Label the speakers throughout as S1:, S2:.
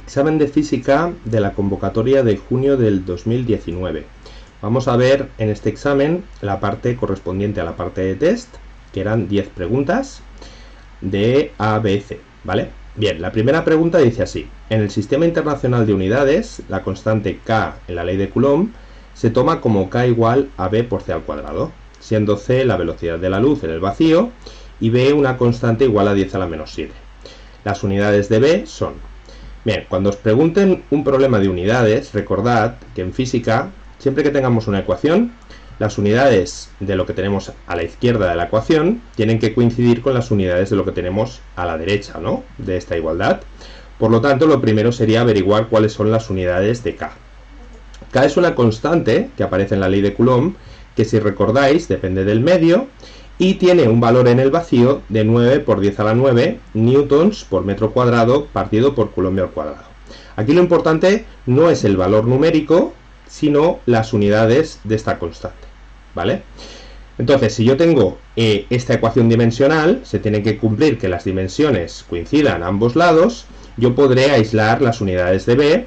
S1: Examen de física de la convocatoria de junio del 2019. Vamos a ver en este examen la parte correspondiente a la parte de test, que eran 10 preguntas de A, B, C, ¿vale? Bien, la primera pregunta dice así: en el Sistema Internacional de Unidades, la constante K en la ley de Coulomb se toma como K igual a B por C al cuadrado, siendo C la velocidad de la luz en el vacío y B una constante igual a 10 a la menos 7. Las unidades de B son... Bien, cuando os pregunten un problema de unidades, recordad que en física, siempre que tengamos una ecuación, las unidades de lo que tenemos a la izquierda de la ecuación tienen que coincidir con las unidades de lo que tenemos a la derecha, ¿no?, de esta igualdad. Por lo tanto, lo primero sería averiguar cuáles son las unidades de K. K es una constante que aparece en la ley de Coulomb, que si recordáis depende del medio y tiene un valor en el vacío de 9 por 10 a la 9 newtons por metro cuadrado partido por coulomb al cuadrado. Aquí lo importante no es el valor numérico, sino las unidades de esta constante, ¿vale? Entonces, si yo tengo esta ecuación dimensional, se tiene que cumplir que las dimensiones coincidan a ambos lados. Yo podré aislar las unidades de B,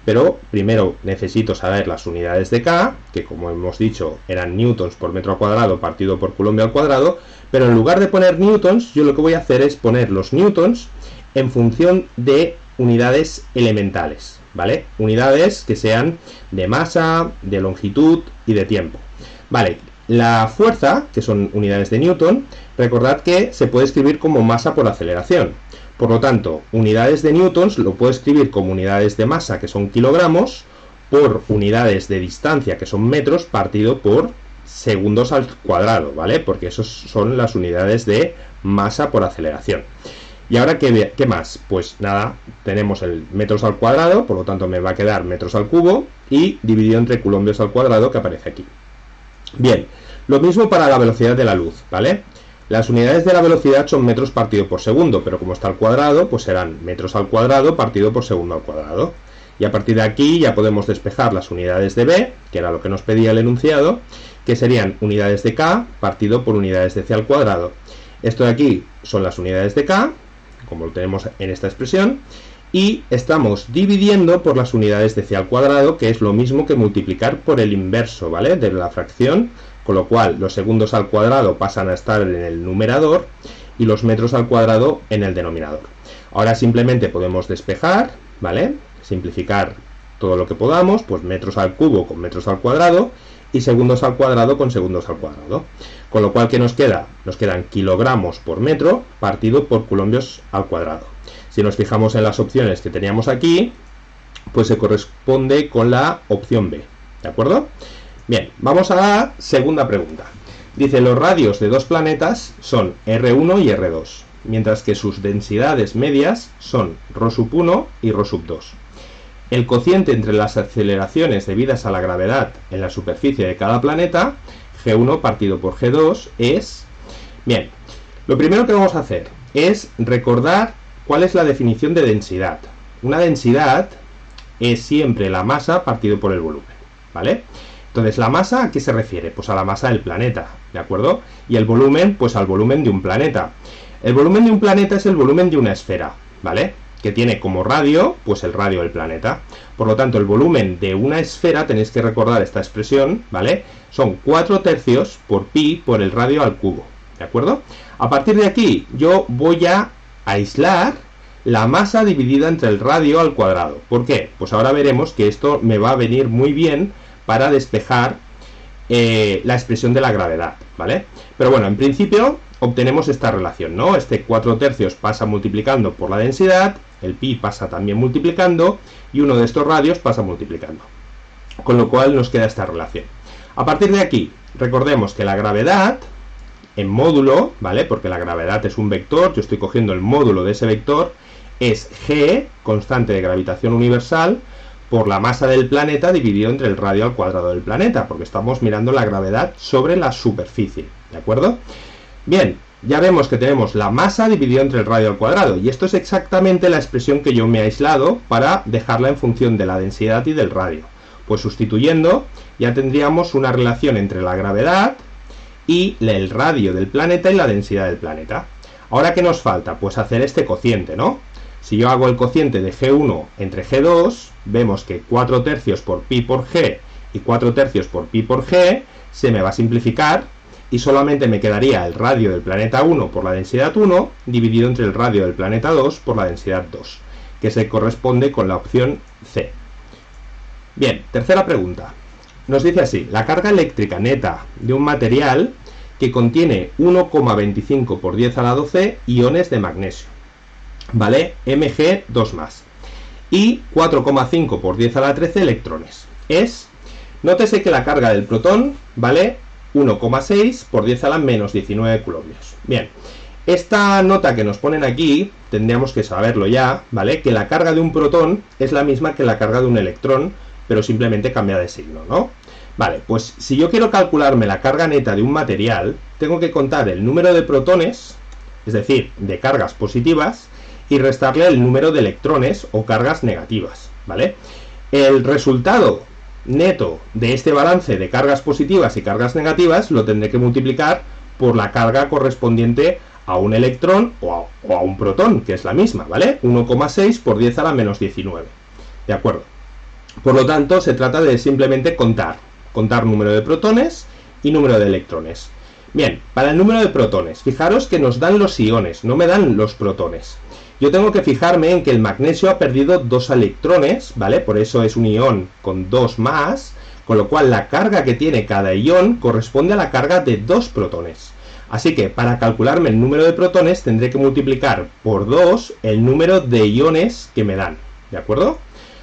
S1: pero primero necesito saber las unidades de K, que como hemos dicho eran newtons por metro cuadrado partido por coulomb al cuadrado, pero en lugar de poner newtons, yo lo que voy a hacer es poner los newtons en función de unidades elementales, ¿vale? Unidades que sean de masa, de longitud y de tiempo. Vale, la fuerza, que son unidades de newton, recordad que se puede escribir como masa por aceleración. Por lo tanto, unidades de newtons lo puedo escribir como unidades de masa, que son kilogramos, por unidades de distancia, que son metros, partido por segundos al cuadrado, ¿vale? Porque esas son las unidades de masa por aceleración. Y ahora, ¿qué más? Pues nada, tenemos el metros al cuadrado, por lo tanto me va a quedar metros al cubo, y dividido entre coulombios al cuadrado, que aparece aquí. Bien, lo mismo para la velocidad de la luz, ¿vale? Las unidades de la velocidad son metros partido por segundo, pero como está al cuadrado, pues serán metros al cuadrado partido por segundo al cuadrado. Y a partir de aquí ya podemos despejar las unidades de B, que era lo que nos pedía el enunciado, que serían unidades de K partido por unidades de C al cuadrado. Esto de aquí son las unidades de K, como lo tenemos en esta expresión, y estamos dividiendo por las unidades de C al cuadrado, que es lo mismo que multiplicar por el inverso, ¿vale?, de la fracción, con lo cual los segundos al cuadrado pasan a estar en el numerador y los metros al cuadrado en el denominador. Ahora simplemente podemos despejar, ¿vale?, simplificar todo lo que podamos, pues metros al cubo con metros al cuadrado y segundos al cuadrado con segundos al cuadrado. Con lo cual, ¿qué nos queda? Nos quedan kilogramos por metro partido por coulombios al cuadrado. Si nos fijamos en las opciones que teníamos aquí, pues se corresponde con la opción B, ¿de acuerdo? Bien, vamos a la segunda pregunta. Dice, los radios de dos planetas son R1 y R2, mientras que sus densidades medias son ρ1 y ρ2. El cociente entre las aceleraciones debidas a la gravedad en la superficie de cada planeta, G1 partido por G2, es... Bien, lo primero que vamos a hacer es recordar cuál es la definición de densidad. Una densidad es siempre la masa partido por el volumen, ¿vale? Entonces, ¿la masa a qué se refiere? Pues a la masa del planeta, ¿de acuerdo? Y el volumen, pues al volumen de un planeta. El volumen de un planeta es el volumen de una esfera, ¿vale?, que tiene como radio, pues el radio del planeta. Por lo tanto, el volumen de una esfera, tenéis que recordar esta expresión, ¿vale?, son 4/3 por pi por el radio al cubo, ¿de acuerdo? A partir de aquí, yo voy a aislar la masa dividida entre el radio al cuadrado. ¿Por qué? Pues ahora veremos que esto me va a venir muy bien para despejar la expresión de la gravedad, ¿vale? Pero bueno, en principio obtenemos esta relación, ¿no? Este 4/3 pasa multiplicando por la densidad, el pi pasa también multiplicando, y uno de estos radios pasa multiplicando. Con lo cual nos queda esta relación. A partir de aquí, recordemos que la gravedad en módulo, ¿vale?, porque la gravedad es un vector, yo estoy cogiendo el módulo de ese vector, es G, constante de gravitación universal, por la masa del planeta dividido entre el radio al cuadrado del planeta, porque estamos mirando la gravedad sobre la superficie, ¿de acuerdo? Bien, ya vemos que tenemos la masa dividida entre el radio al cuadrado, y esto es exactamente la expresión que yo me he aislado para dejarla en función de la densidad y del radio. Pues sustituyendo, ya tendríamos una relación entre la gravedad y el radio del planeta y la densidad del planeta. Ahora, ¿qué nos falta? Pues hacer este cociente, ¿no? Si yo hago el cociente de G1 entre G2, vemos que 4 tercios por pi por G y 4 tercios por pi por G se me va a simplificar y solamente me quedaría el radio del planeta 1 por la densidad 1 dividido entre el radio del planeta 2 por la densidad 2, que se corresponde con la opción C. Bien, tercera pregunta. Nos dice así: la carga eléctrica neta de un material que contiene 1,25 por 10 a la 12 iones de magnesio, ¿vale? Mg2+, y 4,5 por 10 a la 13 electrones. Nótese que la carga del protón vale 1,6 por 10 a la menos 19 coulombs. Bien, esta nota que nos ponen aquí, tendríamos que saberlo ya, ¿vale? Que la carga de un protón es la misma que la carga de un electrón, pero simplemente cambia de signo, ¿no? Vale, pues si yo quiero calcularme la carga neta de un material, tengo que contar el número de protones, es decir, de cargas positivas, y restarle el número de electrones o cargas negativas, ¿vale? El resultado neto de este balance de cargas positivas y cargas negativas lo tendré que multiplicar por la carga correspondiente a un electrón o a un protón, que es la misma, ¿vale? 1,6 por 10 a la menos 19, ¿de acuerdo? Por lo tanto, se trata de simplemente contar número de protones y número de electrones. Bien, para el número de protones, fijaros que nos dan los iones, no me dan los protones. Yo tengo que fijarme en que el magnesio ha perdido 2 electrones, ¿vale? Por eso es un ion con 2 más, con lo cual la carga que tiene cada ion corresponde a la carga de 2 protones. Así que para calcularme el número de protones tendré que multiplicar por 2 el número de iones que me dan, ¿de acuerdo?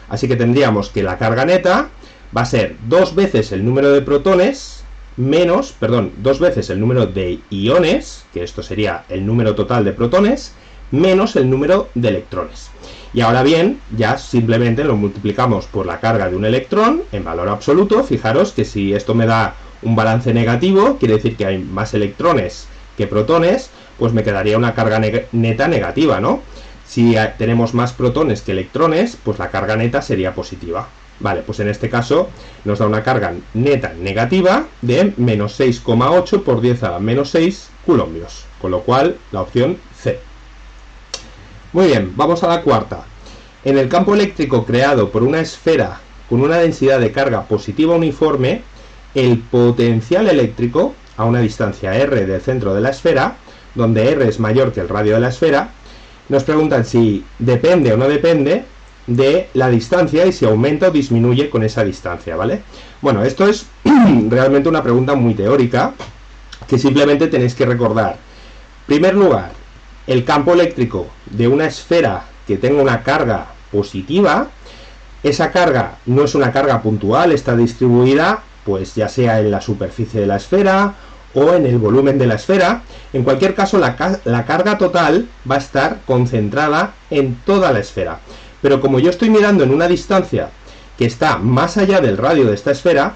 S1: Así que tendríamos que la carga neta va a ser 2 veces el número de protones menos, perdón, 2 veces el número de iones, que esto sería el número total de protones, menos el número de electrones. Y ahora bien, ya simplemente lo multiplicamos por la carga de un electrón en valor absoluto. Fijaros que si esto me da un balance negativo, quiere decir que hay más electrones que protones, pues me quedaría una carga neta negativa, ¿no? Si tenemos más protones que electrones, pues la carga neta sería positiva. Vale, pues en este caso nos da una carga neta negativa de menos 6,8 por 10 a la menos 6 coulombios, con lo cual la opción C. Muy bien, vamos a la cuarta. En el campo eléctrico creado por una esfera con una densidad de carga positiva uniforme, el potencial eléctrico a una distancia r del centro de la esfera, donde r es mayor que el radio de la esfera, nos preguntan si depende o no depende de la distancia y si aumenta o disminuye con esa distancia, ¿vale? Bueno, esto es realmente una pregunta muy teórica que simplemente tenéis que recordar. En primer lugar, el campo eléctrico de una esfera que tenga una carga positiva, esa carga no es una carga puntual, está distribuida pues ya sea en la superficie de la esfera o en el volumen de la esfera. En cualquier caso, la carga total va a estar concentrada en toda la esfera. Pero como yo estoy mirando en una distancia que está más allá del radio de esta esfera,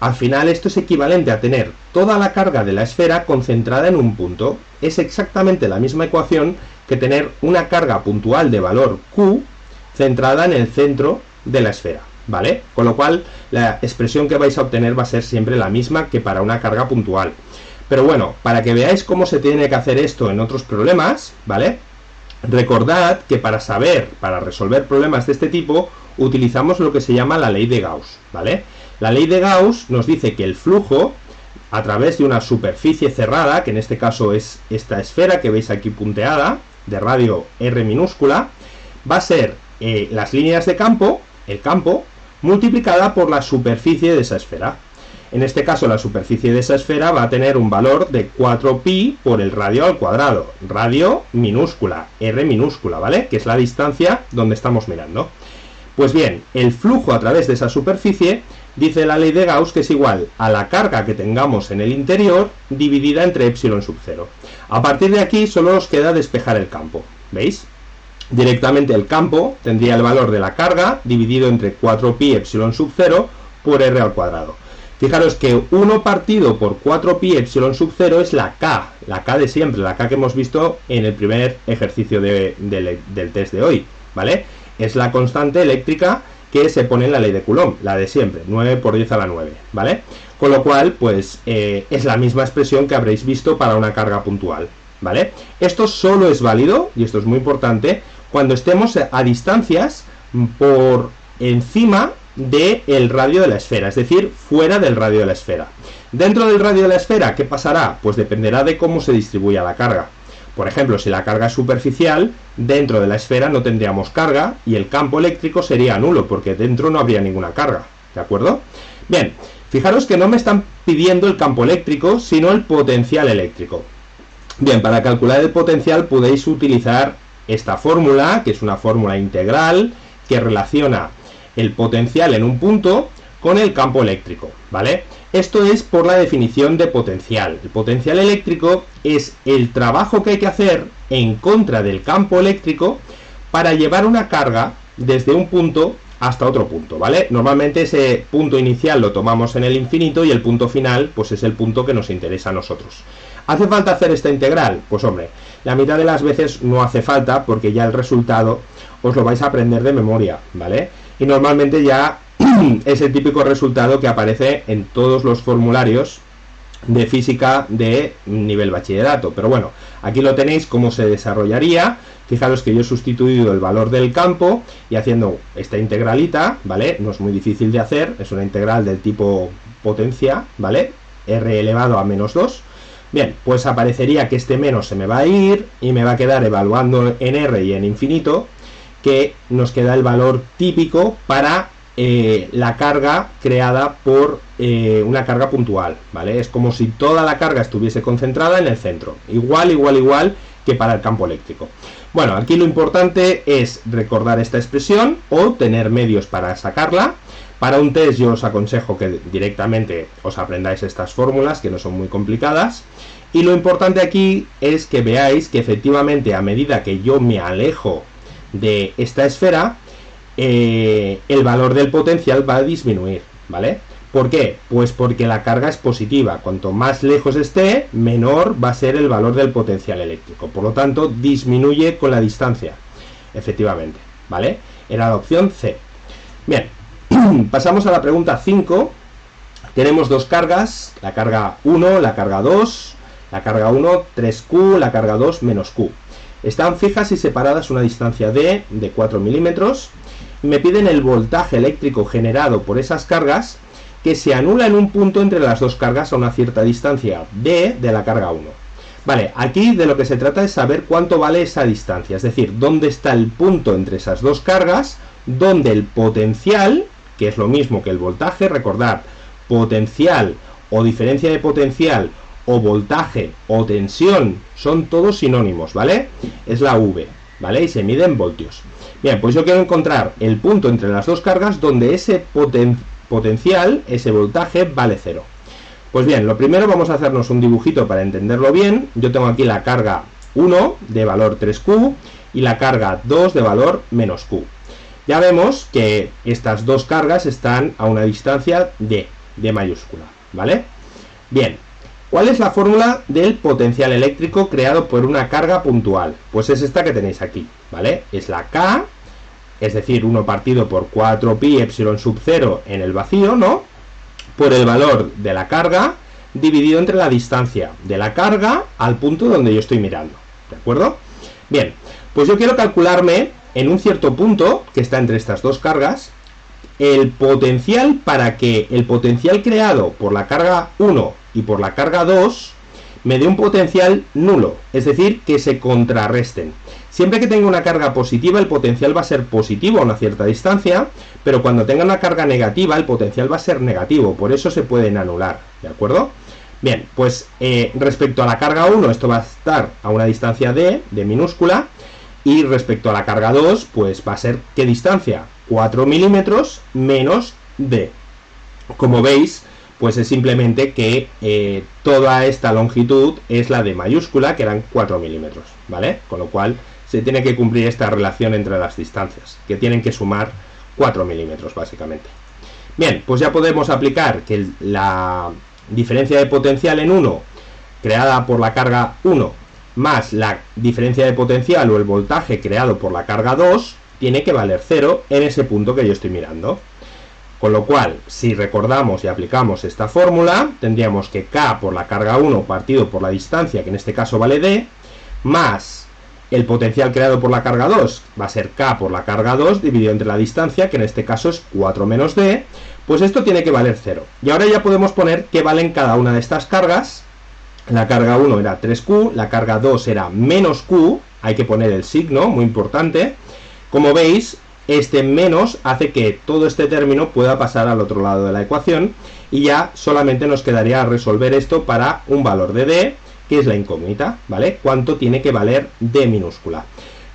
S1: al final esto es equivalente a tener toda la carga de la esfera concentrada en un punto. Es exactamente la misma ecuación que tener una carga puntual de valor Q centrada en el centro de la esfera, ¿vale? Con lo cual la expresión que vais a obtener va a ser siempre la misma que para una carga puntual. Pero bueno, para que veáis cómo se tiene que hacer esto en otros problemas, ¿vale? Recordad que para resolver problemas de este tipo, utilizamos lo que se llama la ley de Gauss, ¿vale? La ley de Gauss nos dice que el flujo a través de una superficie cerrada, que en este caso es esta esfera que veis aquí punteada, de radio R minúscula, va a ser las líneas de campo, el campo, multiplicada por la superficie de esa esfera. En este caso, la superficie de esa esfera va a tener un valor de 4pi por el radio al cuadrado, radio minúscula, R minúscula, ¿vale? Que es la distancia donde estamos mirando. Pues bien, el flujo a través de esa superficie, dice la ley de Gauss, que es igual a la carga que tengamos en el interior dividida entre epsilon sub 0. A partir de aquí solo os queda despejar el campo, ¿veis? Directamente el campo tendría el valor de la carga dividido entre 4pi epsilon sub 0 por R al cuadrado. Fijaros que 1 partido por 4pi epsilon sub 0 es la K de siempre, la K que hemos visto en el primer ejercicio del test de hoy, ¿vale? Es la constante eléctrica que se pone en la ley de Coulomb, la de siempre, 9 por 10 a la 9, ¿vale? Con lo cual, pues, es la misma expresión que habréis visto para una carga puntual, ¿vale? Esto solo es válido, y esto es muy importante, cuando estemos a distancias por encima del radio de la esfera, es decir, fuera del radio de la esfera. Dentro del radio de la esfera, ¿qué pasará? Pues dependerá de cómo se distribuya la carga. Por ejemplo, si la carga es superficial, dentro de la esfera no tendríamos carga y el campo eléctrico sería nulo, porque dentro no habría ninguna carga, ¿de acuerdo? Bien, fijaros que no me están pidiendo el campo eléctrico, sino el potencial eléctrico. Bien, para calcular el potencial podéis utilizar esta fórmula, que es una fórmula integral, que relaciona el potencial en un punto con el campo eléctrico, ¿vale? Esto es por la definición de potencial. El potencial eléctrico es el trabajo que hay que hacer en contra del campo eléctrico para llevar una carga desde un punto hasta otro punto, ¿vale? Normalmente ese punto inicial lo tomamos en el infinito y el punto final, pues es el punto que nos interesa a nosotros. ¿Hace falta hacer esta integral? Pues hombre, la mitad de las veces no hace falta, porque ya el resultado os lo vais a aprender de memoria, ¿vale? Y normalmente ya es el típico resultado que aparece en todos los formularios de física de nivel bachillerato. Pero bueno, aquí lo tenéis cómo se desarrollaría. Fijaros que yo he sustituido el valor del campo y haciendo esta integralita, ¿vale? No es muy difícil de hacer, es una integral del tipo potencia, ¿vale? R elevado a menos 2. Bien, pues aparecería que este menos se me va a ir y me va a quedar evaluando en R y en infinito, que nos queda el valor típico para la carga creada por una carga puntual, ¿vale? Es como si toda la carga estuviese concentrada en el centro, igual que para el campo eléctrico. Bueno, aquí lo importante es recordar esta expresión o tener medios para sacarla. Para un test yo os aconsejo que directamente os aprendáis estas fórmulas, que no son muy complicadas. Y lo importante aquí es que veáis que efectivamente a medida que yo me alejo de esta esfera, el valor del potencial va a disminuir, ¿vale? ¿Por qué? Pues porque la carga es positiva. Cuanto más lejos esté, menor va a ser el valor del potencial eléctrico. Por lo tanto, disminuye con la distancia, efectivamente, ¿vale? Era la opción C. Bien, pasamos a la pregunta 5. Tenemos dos cargas, la carga 1, la carga 2, la carga 1, 3Q, la carga 2, menos Q. Están fijas y separadas una distancia D de 4 milímetros. Me piden el voltaje eléctrico generado por esas cargas, que se anula en un punto entre las dos cargas a una cierta distancia D de la carga 1. Vale, aquí de lo que se trata es saber cuánto vale esa distancia, es decir, dónde está el punto entre esas dos cargas, donde el potencial, que es lo mismo que el voltaje, recordad, potencial o diferencia de potencial o voltaje o tensión son todos sinónimos, ¿vale? Es la V, ¿vale? Y se mide en voltios. Bien, pues yo quiero encontrar el punto entre las dos cargas donde ese potencial, ese voltaje, vale 0. Pues bien, lo primero vamos a hacernos un dibujito para entenderlo bien. Yo tengo aquí la carga 1 de valor 3Q y la carga 2 de valor menos Q. Ya vemos que estas dos cargas están a una distancia D mayúscula, ¿vale? Bien, ¿cuál es la fórmula del potencial eléctrico creado por una carga puntual? Pues es esta que tenéis aquí, ¿vale? Es la K, es decir, 1 partido por 4pi epsilon sub 0 en el vacío, ¿no? Por el valor de la carga dividido entre la distancia de la carga al punto donde yo estoy mirando, ¿de acuerdo? Bien, pues yo quiero calcularme en un cierto punto que está entre estas dos cargas el potencial para que el potencial creado por la carga 1 y por la carga 2 me dé un potencial nulo, es decir, que se contrarresten. Siempre que tenga una carga positiva, el potencial va a ser positivo a una cierta distancia, pero cuando tenga una carga negativa, el potencial va a ser negativo, por eso se pueden anular, ¿de acuerdo? Bien, pues respecto a la carga 1, esto va a estar a una distancia D minúscula, y respecto a la carga 2, pues va a ser, ¿qué distancia? 4 milímetros menos D. Como veis, pues es simplemente que toda esta longitud es la de mayúscula, que eran 4 milímetros, ¿vale? Con lo cual se tiene que cumplir esta relación entre las distancias, que tienen que sumar 4 milímetros, básicamente. Bien, pues ya podemos aplicar que la diferencia de potencial en 1, creada por la carga 1, más la diferencia de potencial o el voltaje creado por la carga 2, tiene que valer 0 en ese punto que yo estoy mirando. Con lo cual, si recordamos y aplicamos esta fórmula, tendríamos que K por la carga 1 partido por la distancia, que en este caso vale D, más el potencial creado por la carga 2 va a ser K por la carga 2 dividido entre la distancia, que en este caso es 4 menos D, pues esto tiene que valer 0. Y ahora ya podemos poner qué valen cada una de estas cargas. La carga 1 era 3Q, la carga 2 era menos Q, hay que poner el signo, muy importante. Como veis, este menos hace que todo este término pueda pasar al otro lado de la ecuación y ya solamente nos quedaría resolver esto para un valor de D, que es la incógnita, ¿vale? ¿Cuánto tiene que valer D minúscula?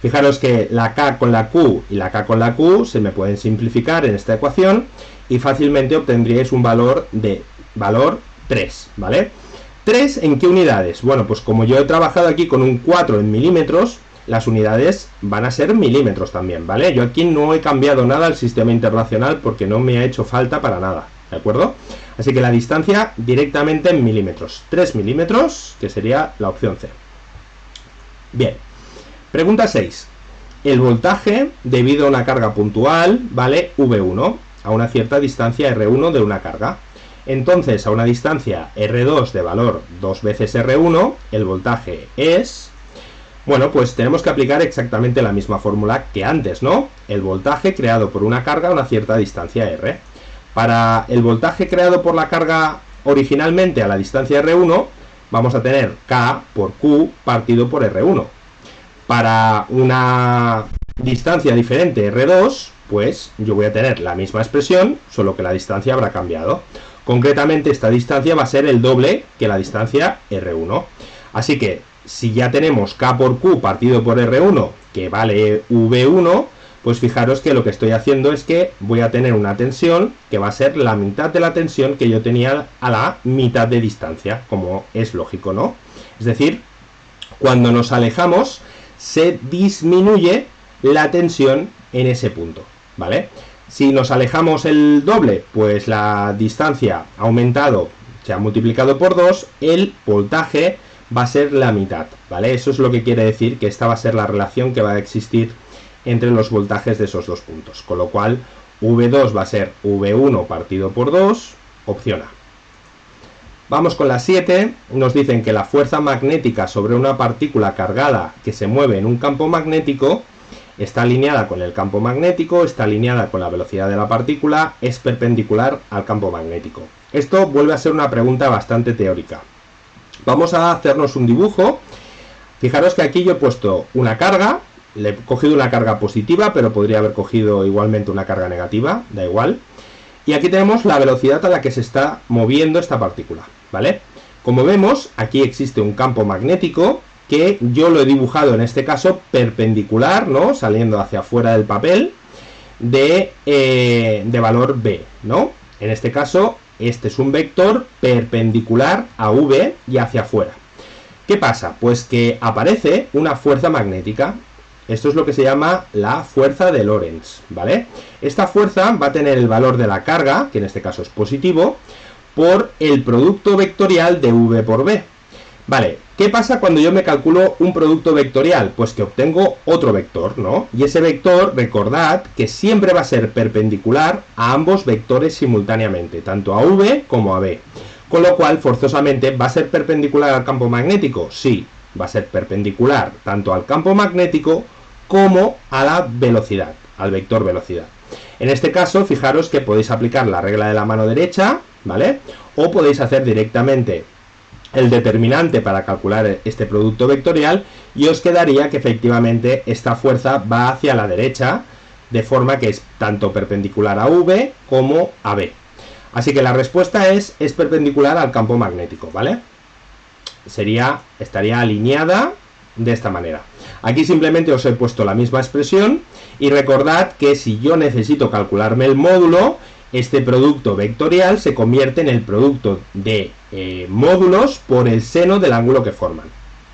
S1: Fijaros que la K con la Q y la K con la Q se me pueden simplificar en esta ecuación y fácilmente obtendríais un valor de valor 3, ¿vale? ¿3 en qué unidades? Bueno, pues como yo he trabajado aquí con un 4 en milímetros, las unidades van a ser milímetros también, ¿vale? Yo aquí no he cambiado nada al sistema internacional porque no me ha hecho falta para nada, ¿de acuerdo? Así que la distancia directamente en milímetros, 3 milímetros, que sería la opción C. Bien, pregunta 6. El voltaje debido a una carga puntual vale V1 a una cierta distancia R1 de una carga. Entonces, a una distancia R2 de valor 2 veces R1, el voltaje es... Bueno, pues tenemos que aplicar exactamente la misma fórmula que antes, ¿no? El voltaje creado por una carga a una cierta distancia R. Para el voltaje creado por la carga originalmente a la distancia R1, vamos a tener K por Q partido por R1. Para una distancia diferente R2, pues yo voy a tener la misma expresión, solo que la distancia habrá cambiado. Concretamente, esta distancia va a ser el doble que la distancia R1. Así que, si ya tenemos K por Q partido por R1, que vale V1, pues fijaros que lo que estoy haciendo es que voy a tener una tensión que va a ser la mitad de la tensión que yo tenía a la mitad de distancia, como es lógico, ¿no? Es decir, cuando nos alejamos, se disminuye la tensión en ese punto, ¿vale? Si nos alejamos el doble, pues la distancia ha aumentado, se ha multiplicado por 2, el voltaje va a ser la mitad, ¿vale? Eso es lo que quiere decir que esta va a ser la relación que va a existir entre los voltajes de esos dos puntos, con lo cual V2 va a ser V1 partido por 2, opción A. Vamos con la 7, nos dicen que la fuerza magnética sobre una partícula cargada que se mueve en un campo magnético está alineada con el campo magnético, está alineada con la velocidad de la partícula, es perpendicular al campo magnético. Esto vuelve a ser una pregunta bastante teórica. Vamos a hacernos un dibujo. Fijaros que aquí yo he puesto una carga, le he cogido una carga positiva, pero podría haber cogido igualmente una carga negativa, da igual. Y aquí tenemos la velocidad a la que se está moviendo esta partícula, ¿vale? Como vemos, aquí existe un campo magnético que yo lo he dibujado en este caso perpendicular, ¿no? Saliendo hacia afuera del papel, de valor B, ¿no? En este caso, este es un vector perpendicular a V y hacia afuera. ¿Qué pasa? Pues que aparece una fuerza magnética. Esto es lo que se llama la fuerza de Lorentz, ¿vale? Esta fuerza va a tener el valor de la carga, que en este caso es positivo, por el producto vectorial de V por B. Vale, ¿qué pasa cuando yo me calculo un producto vectorial? Pues que obtengo otro vector, ¿no? Y ese vector, recordad que siempre va a ser perpendicular a ambos vectores simultáneamente, tanto a V como a B. Con lo cual, forzosamente, ¿va a ser perpendicular al campo magnético? Sí, va a ser perpendicular tanto al campo magnético como a la velocidad, al vector velocidad. En este caso, fijaros que podéis aplicar la regla de la mano derecha, ¿vale? O podéis hacer directamente el determinante para calcular este producto vectorial y os quedaría que efectivamente esta fuerza va hacia la derecha, de forma que es tanto perpendicular a V como a B. Así que la respuesta es perpendicular al campo magnético, ¿vale? Estaría alineada de esta manera. Aquí simplemente os he puesto la misma expresión y recordad que si yo necesito calcularme el módulo, este producto vectorial se convierte en el producto de módulos por el seno del ángulo que forman,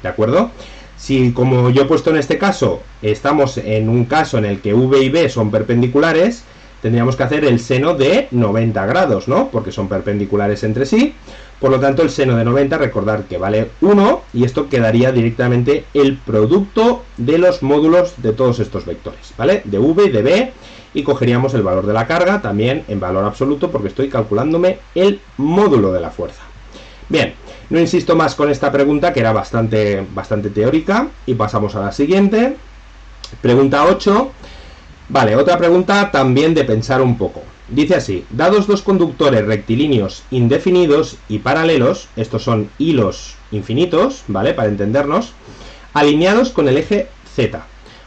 S1: ¿de acuerdo? Si, como yo he puesto en este caso, estamos en un caso en el que V y B son perpendiculares, tendríamos que hacer el seno de 90 grados, ¿no? Porque son perpendiculares entre sí. Por lo tanto, el seno de 90, recordad que vale 1, y esto quedaría directamente el producto de los módulos de todos estos vectores, ¿vale? De V y de B, y cogeríamos el valor de la carga también en valor absoluto, porque estoy calculándome el módulo de la fuerza. Bien, No insisto más con esta pregunta, que era bastante teórica, y pasamos a la siguiente. Pregunta 8. Vale, otra pregunta también de pensar un poco. Dice así: dados dos conductores rectilíneos indefinidos y paralelos, estos son hilos infinitos, ¿vale? Para entendernos, alineados con el eje Z,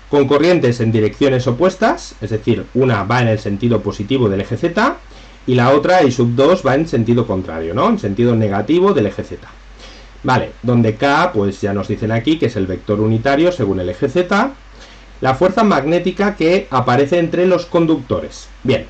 S1: con corrientes en direcciones opuestas, es decir, una va en el sentido positivo del eje Z y la otra, I sub 2, va en sentido contrario, ¿no? En sentido negativo del eje Z. Vale, donde K, pues ya nos dicen aquí que es el vector unitario según el eje Z, la fuerza magnética que aparece entre los conductores. Bien,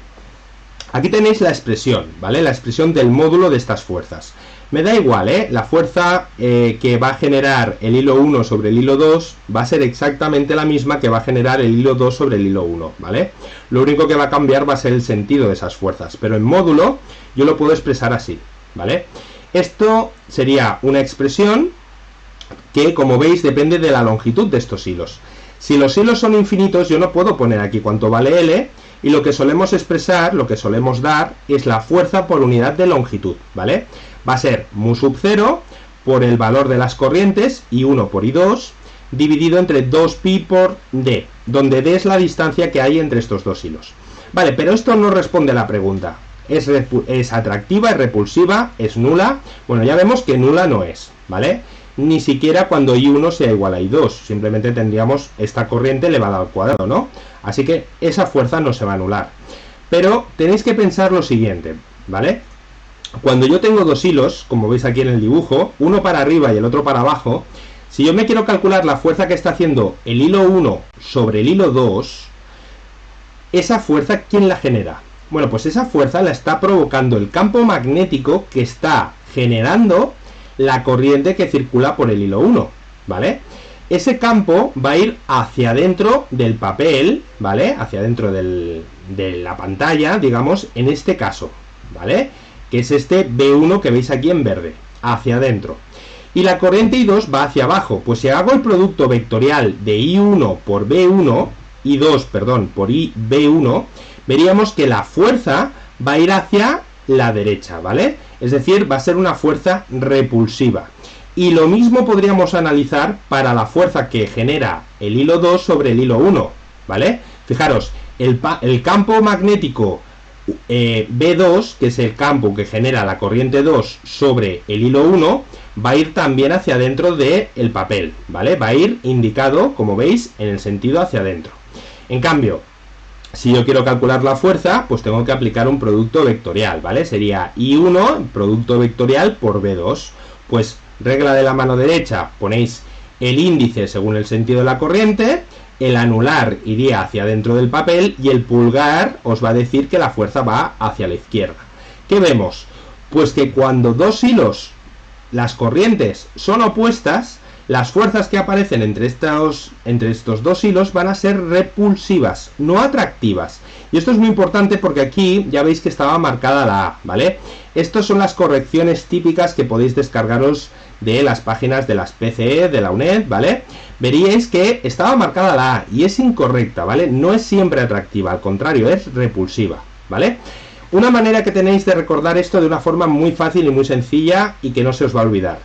S1: aquí tenéis la expresión, ¿vale? La expresión del módulo de estas fuerzas. Me da igual, ¿eh? La fuerza que va a generar el hilo 1 sobre el hilo 2 va a ser exactamente la misma que va a generar el hilo 2 sobre el hilo 1, ¿vale? Lo único que va a cambiar va a ser el sentido de esas fuerzas, pero en módulo yo lo puedo expresar así, ¿vale? Esto sería una expresión que, como veis, depende de la longitud de estos hilos. Si los hilos son infinitos, yo no puedo poner aquí cuánto vale L, y lo que solemos expresar, lo que solemos dar, es la fuerza por unidad de longitud, ¿vale? Va a ser mu sub 0 por el valor de las corrientes, I1 por I2, dividido entre 2pi por D, donde D es la distancia que hay entre estos dos hilos. Vale, pero esto no responde a la pregunta. ¿Es atractiva, es repulsiva, es nula? Bueno, ya vemos que nula no es, ¿vale? Ni siquiera cuando I1 sea igual a I2, simplemente tendríamos esta corriente elevada al cuadrado, ¿no? Así que esa fuerza no se va a anular. Pero tenéis que pensar lo siguiente, ¿vale? Cuando yo tengo dos hilos, como veis aquí en el dibujo, uno para arriba y el otro para abajo, si yo me quiero calcular la fuerza que está haciendo el hilo 1 sobre el hilo 2, esa fuerza, ¿quién la genera? Bueno, pues esa fuerza la está provocando el campo magnético que está generando la corriente que circula por el hilo 1, ¿vale? Ese campo va a ir hacia adentro del papel, ¿vale? Hacia adentro de la pantalla, digamos, en este caso, ¿vale? Que es este B1 que veis aquí en verde, hacia adentro. Y la corriente I2 va hacia abajo. Pues si hago el producto vectorial de I1 por B1, I2, perdón, por IB1, veríamos que la fuerza va a ir hacia la derecha, ¿vale? Es decir, va a ser una fuerza repulsiva. Y lo mismo podríamos analizar para la fuerza que genera el hilo 2 sobre el hilo 1, ¿vale? Fijaros, el campo magnético B2, que es el campo que genera la corriente 2 sobre el hilo 1, va a ir también hacia adentro del papel, ¿vale? Va a ir indicado, como veis, en el sentido hacia adentro. En cambio, si yo quiero calcular la fuerza, pues tengo que aplicar un producto vectorial, ¿vale? Sería I1, producto vectorial por B2. Pues regla de la mano derecha, ponéis el índice según el sentido de la corriente, el anular iría hacia dentro del papel y el pulgar os va a decir que la fuerza va hacia la izquierda. ¿Qué vemos? Pues que cuando dos hilos, las corrientes son opuestas, las fuerzas que aparecen entre estos dos hilos van a ser repulsivas, no atractivas. Y esto es muy importante porque aquí ya veis que estaba marcada la A, ¿vale? Estas son las correcciones típicas que podéis descargaros de las páginas de las PCE, de la UNED, ¿vale? Veríais que estaba marcada la A y es incorrecta, ¿vale? No es siempre atractiva, al contrario, es repulsiva, ¿vale? Una manera que tenéis de recordar esto de una forma muy fácil y muy sencilla y que no se os va a olvidar.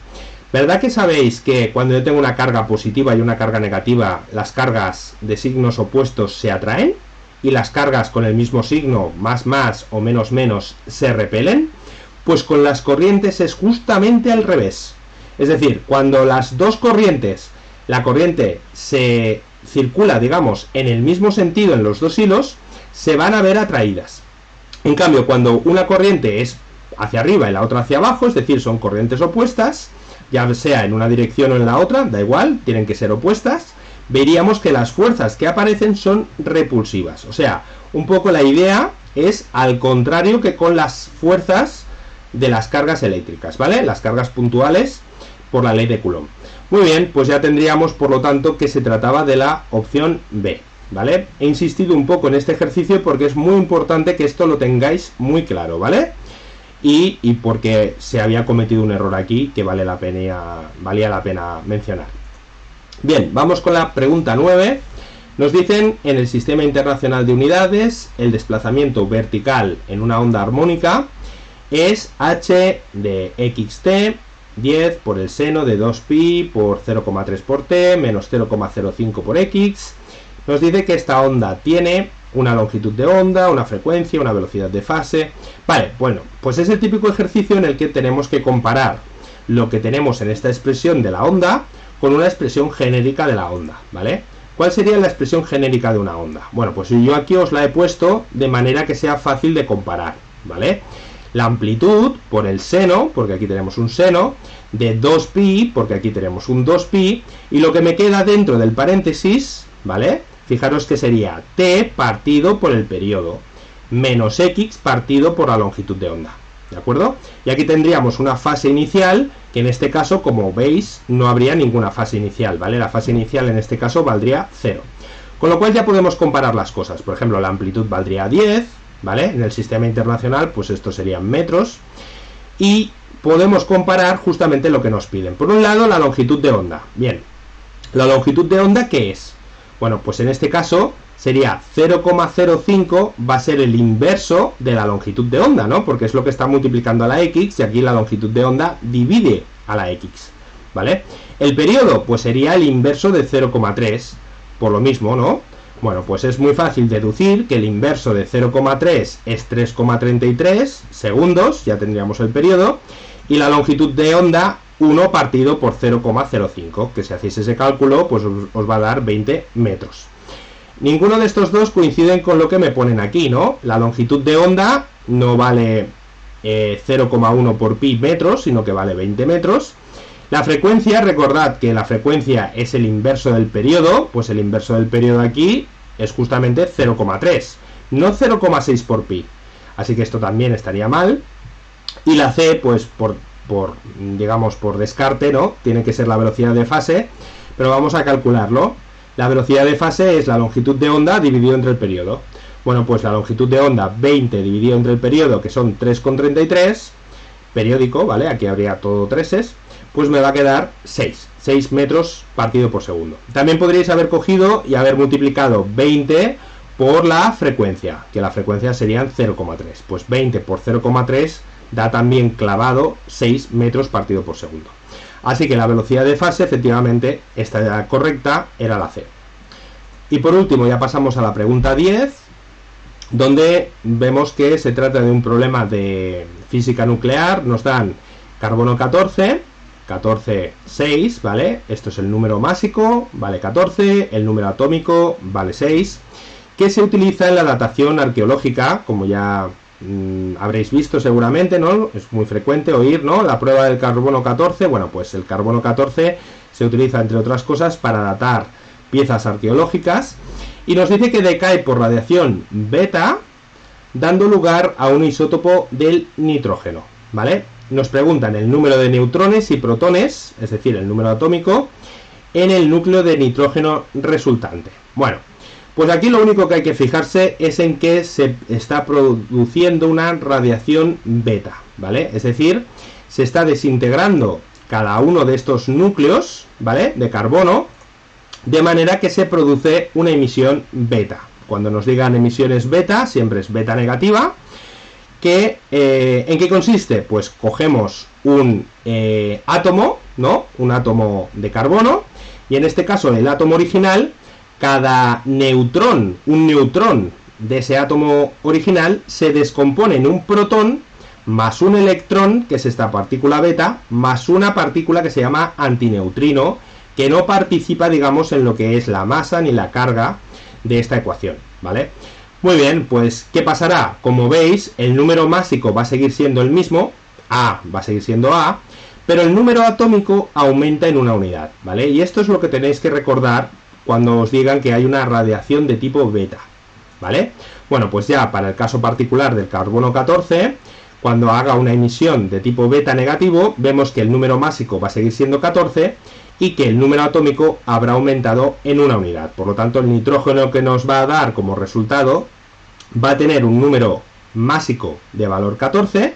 S1: ¿Verdad que sabéis que cuando yo tengo una carga positiva y una carga negativa, las cargas de signos opuestos se atraen? Y las cargas con el mismo signo, más o menos, se repelen? Pues con las corrientes es justamente al revés. Es decir, cuando las dos corrientes, la corriente se circula, digamos, en el mismo sentido en los dos hilos, se van a ver atraídas. En cambio, cuando una corriente es hacia arriba y la otra hacia abajo, es decir, son corrientes opuestas, ya sea en una dirección o en la otra, da igual, tienen que ser opuestas, veríamos que las fuerzas que aparecen son repulsivas. O sea, un poco la idea es al contrario que con las fuerzas de las cargas eléctricas, ¿vale? Las cargas puntuales por la ley de Coulomb. Muy bien, pues ya tendríamos por lo tanto que se trataba de la opción B, ¿vale? He insistido un poco en este ejercicio porque es muy importante que esto lo tengáis muy claro, ¿vale? Y porque se había cometido un error aquí que valía la pena mencionar. Bien, vamos con la pregunta 9. Nos dicen, en el Sistema Internacional de Unidades, el desplazamiento vertical en una onda armónica es h de xt 10 por el seno de 2pi por 0,3 por t menos 0,05 por x. Nos dice que esta onda tiene una longitud de onda, una frecuencia, una velocidad de fase. Vale, bueno, pues es el típico ejercicio en el que tenemos que comparar lo que tenemos en esta expresión de la onda con una expresión genérica de la onda, ¿vale? ¿Cuál sería la expresión genérica de una onda? Bueno, pues yo aquí os la he puesto de manera que sea fácil de comparar, ¿vale? La amplitud por el seno, porque aquí tenemos un seno, de 2pi, porque aquí tenemos un 2pi, y lo que me queda dentro del paréntesis, ¿vale? Fijaros que sería t partido por el periodo, menos x partido por la longitud de onda, ¿de acuerdo? Y aquí tendríamos una fase inicial, que en este caso, como veis, no habría ninguna fase inicial, ¿vale? La fase inicial en este caso valdría 0. Con lo cual ya podemos comparar las cosas. Por ejemplo, la amplitud valdría 10, ¿vale? En el sistema internacional, pues esto serían metros. Y podemos comparar justamente lo que nos piden. Por un lado, la longitud de onda. Bien, ¿la longitud de onda qué es? Bueno, pues en este caso sería 0,05, va a ser el inverso de la longitud de onda, ¿no? Porque es lo que está multiplicando a la x, y aquí la longitud de onda divide a la x, ¿vale? El periodo, pues sería el inverso de 0,3, por lo mismo, ¿no? Bueno, pues es muy fácil deducir que el inverso de 0,3 es 3,33 segundos, ya tendríamos el periodo, y la longitud de onda 1 partido por 0,05, que si hacéis ese cálculo, pues os va a dar 20 metros. Ninguno de estos dos coinciden con lo que me ponen aquí, ¿no? La longitud de onda no vale 0,1 por pi metros, sino que vale 20 metros. La frecuencia, recordad que la frecuencia es el inverso del periodo, pues el inverso del periodo aquí es justamente 0,3, no 0,6 por pi. Así que esto también estaría mal. Y la c, pues digamos, por descarte, ¿no? Tiene que ser la velocidad de fase, pero vamos a calcularlo. La velocidad de fase es la longitud de onda dividido entre el periodo. Bueno, pues la longitud de onda 20 dividido entre el periodo, que son 3,33, periódico, ¿vale? Aquí habría todo treses, pues me va a quedar 6 metros partido por segundo. También podríais haber cogido y haber multiplicado 20 por la frecuencia, que la frecuencia serían 0,3. Pues 20 por 0,3 da también clavado 6 metros partido por segundo. Así que la velocidad de fase, efectivamente, esta correcta era la C. Y por último, ya pasamos a la pregunta 10, donde vemos que se trata de un problema de física nuclear. Nos dan carbono 14, 6, ¿vale? Esto es el número másico, vale 14, el número atómico vale 6, que se utiliza en la datación arqueológica, como ya habréis visto seguramente, ¿no? Es muy frecuente oír, ¿no? La prueba del carbono 14, bueno, pues el carbono 14 se utiliza, entre otras cosas, para datar piezas arqueológicas, y nos dice que decae por radiación beta, dando lugar a un isótopo del nitrógeno, ¿vale? Nos preguntan el número de neutrones y protones, es decir, el número atómico, en el núcleo de nitrógeno resultante. Bueno, pues aquí lo único que hay que fijarse es en que se está produciendo una radiación beta, ¿vale? Es decir, se está desintegrando cada uno de estos núcleos, ¿vale? De carbono, de manera que se produce una emisión beta. Cuando nos digan emisiones beta, siempre es beta negativa. ¿En qué consiste? Pues cogemos un átomo, ¿no? Un átomo de carbono, y en este caso el átomo original, cada neutrón, un neutrón de ese átomo original, se descompone en un protón más un electrón, que es esta partícula beta, más una partícula que se llama antineutrino, que no participa, digamos, en lo que es la masa ni la carga de esta ecuación, ¿vale? Muy bien, pues, ¿qué pasará? Como veis, el número másico va a seguir siendo el mismo, A va a seguir siendo A, pero el número atómico aumenta en una unidad, ¿vale? Y esto es lo que tenéis que recordar cuando os digan que hay una radiación de tipo beta, ¿vale? Bueno, pues ya para el caso particular del carbono 14, cuando haga una emisión de tipo beta negativo, vemos que el número másico va a seguir siendo 14 y que el número atómico habrá aumentado en una unidad. Por lo tanto, el nitrógeno que nos va a dar como resultado va a tener un número másico de valor 14,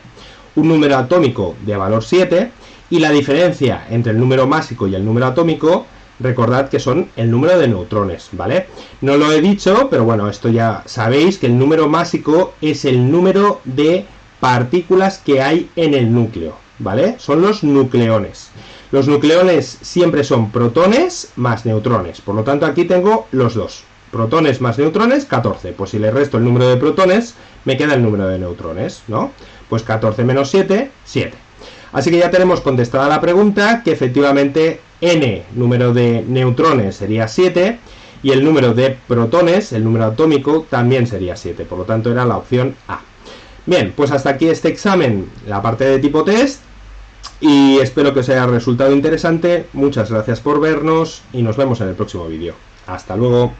S1: un número atómico de valor 7, y la diferencia entre el número másico y el número atómico, recordad que son el número de neutrones, ¿vale? No lo he dicho, pero bueno, esto ya sabéis que el número másico es el número de partículas que hay en el núcleo, ¿vale? Son los nucleones. Los nucleones siempre son protones más neutrones, por lo tanto aquí tengo los dos. Protones más neutrones, 14. Pues si le resto el número de protones, me queda el número de neutrones, ¿no? Pues 14 menos 7, 7. Así que ya tenemos contestada la pregunta, que efectivamente n, número de neutrones, sería 7, y el número de protones, el número atómico, también sería 7. Por lo tanto, era la opción A. Bien, pues hasta aquí este examen, la parte de tipo test, y espero que os haya resultado interesante. Muchas gracias por vernos y nos vemos en el próximo vídeo. Hasta luego.